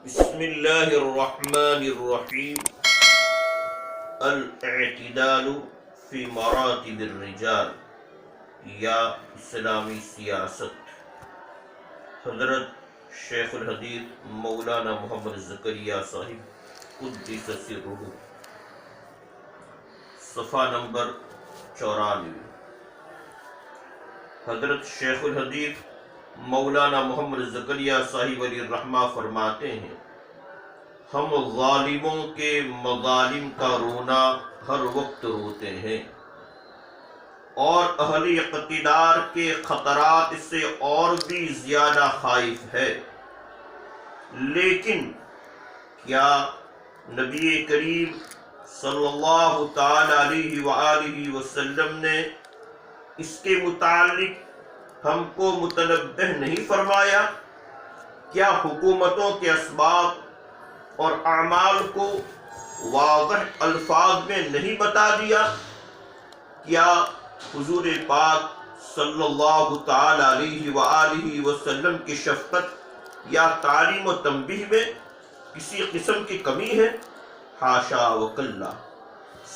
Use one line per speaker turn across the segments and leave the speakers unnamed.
بسم اللہ الرحمن الرحیم. الاعتدال فی مراتب الرجال یا اسلامی سیاست. حضرت شیخ الحدیث مولانا محمد زکریا صاحب قدس سرہ، صفحہ نمبر 94. حضرت شیخ الحدیث مولانا محمد زکریا صاحب علیہ الرحمہ فرماتے ہیں، ہم ظالموں کے مظالم کا رونا ہر وقت روتے ہیں اور اہل اقتدار کے خطرات سے اور بھی زیادہ خائف ہے. لیکن کیا نبی کریم صلی اللہ تعالی علیہ وآلہ وسلم نے اس کے متعلق ہم کو متنبہ نہیں فرمایا؟ کیا حکومتوں کے اسباب اور اعمال کو واضح الفاظ میں نہیں بتا دیا؟ کیا حضور پاک صلی اللہ تعالی علیہ وآلہ وسلم کی شفقت یا تعلیم و تنبیہ میں کسی قسم کی کمی ہے؟ حاشا وکلا.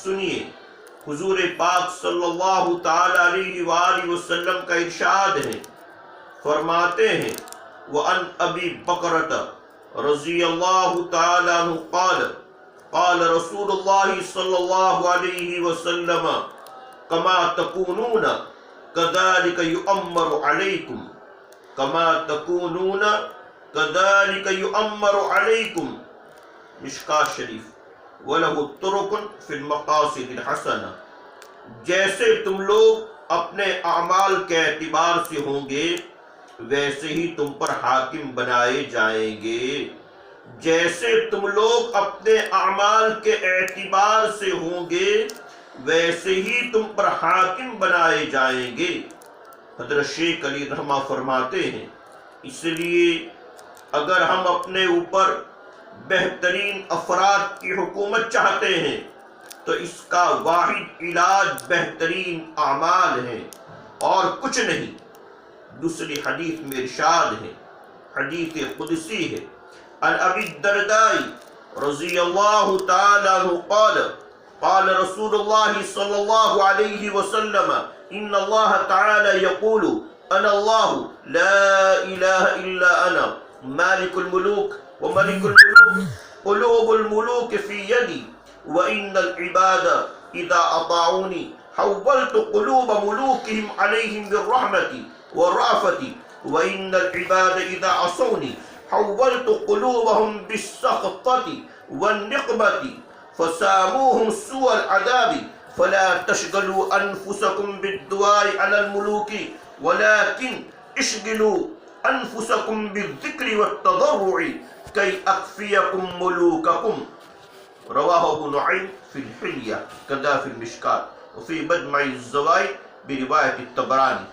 سنیے، حضور پاک صلی اللہ تعالی علیہ وآلہ وسلم کا ارشاد ہے، فرماتے ہیں وَأَنْ أَبِي بَكْرَةَ رضی اللہ تعالی عنہ قال قال رسول اللہ صلی اللہ علیہ وسلم کما تکونون کذالک یؤمر علیکم کما تکونون کذالک یؤمر علیکم. مشکاۃ شریف. وَلَهُ طُرُقٌ فِي الْمَقَاصِدِ الْحَسَنَةِ. جیسے تم لوگ اپنے اعمال کے اعتبار سے ہوں گے ویسے ہی تم پر حاکم بنائے جائیں گے. جیسے تم لوگ اپنے اعمال کے اعتبار سے ہوں گے ویسے ہی تم پر حاکم بنائے جائیں گے. حضرت شیخ علی رحمہ فرماتے ہیں، اس لیے اگر ہم اپنے اوپر بہترین افراد کی حکومت چاہتے ہیں تو اس کا واحد علاج بہترین اعمال ہے اور کچھ نہیں. دوسری حدیث میں ارشاد ہے، حدیث قدسی ہے، عن ابی الدرداء رضی اللہ تعالی عنہ قال قال رسول اللہ صلی اللہ علیہ وسلم ان اللہ تعالی یقول انا اللہ لا الہ الا انا مالک الملوک وملك الملوك قلوب الملوك في يدي وإن العباد إذا أطاعوني حولت قلوب ملوكهم عليهم بالرحمة والرأفة وإن العباد إذا عصوني حولت قلوبهم بالسخطة والنقمة فساموهم سوء العذاب فلا تشغلوا أنفسكم بالدعاء على الملوك ولكن اشغلوا أنفسكم بالذكر والتضرع كي أخفيكم ملوككم. رواه ابو نعيم في الحلية كذا في المشكاة وفي مجمع الزوائد برواية الطبراني.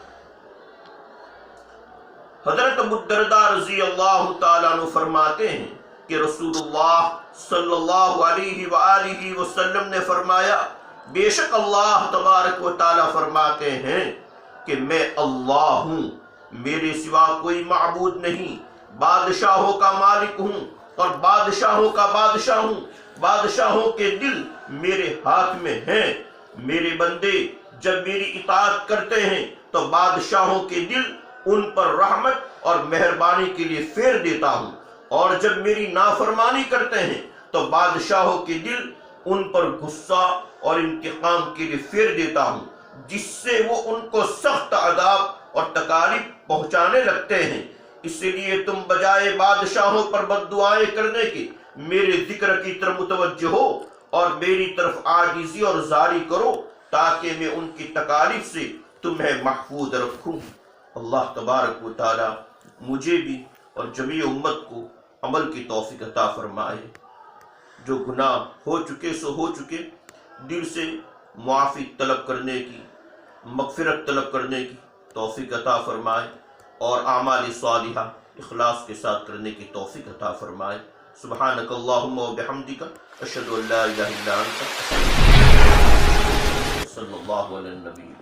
حضرت ابو الدرداء رضی اللہ تعالیٰ عنہ فرماتے ہیں کہ رسول اللہ صلی اللہ علیہ وآلہ وسلم نے فرمایا، بے شک اللہ تبارک و تعالیٰ فرماتے ہیں کہ میں اللہ ہوں، میرے سوا کوئی معبود نہیں، بادشاہوں کا مالک ہوں اور بادشاہوں کا بادشاہ ہوں، بادشاہوں کے دل میرے ہاتھ میں ہیں. میرے بندے جب میری اطاعت کرتے ہیں تو بادشاہوں کے دل ان پر رحمت اور مہربانی کے لیے پھیر دیتا ہوں، اور جب میری نافرمانی کرتے ہیں تو بادشاہوں کے دل ان پر غصہ اور انتقام کے لیے پھیر دیتا ہوں، جس سے وہ ان کو سخت عذاب اور تکالیف پہنچانے لگتے ہیں. اس لیے تم بجائے بادشاہوں پر بد دعائیں کرنے کے میرے ذکر کی طرف متوجہ ہو اور میری طرف عاجزی اور زاری کرو تاکہ میں ان کی تکالیف سے تمہیں محفوظ رکھوں. اللہ تبارک و تعالی مجھے بھی اور جمیع امت کو عمل کی توفیق عطا فرمائے. جو گناہ ہو چکے سو ہو چکے، دل سے معافی طلب کرنے کی، مغفرت طلب کرنے کی توفیق عطا فرمائے اور اعمال صالحہ اخلاص کے ساتھ کرنے کی توفیق عطا فرمائے. سبحانک اللہم و بحمدک اشہد ان لا الہ الا انت صلی اللہ علیہ النبی.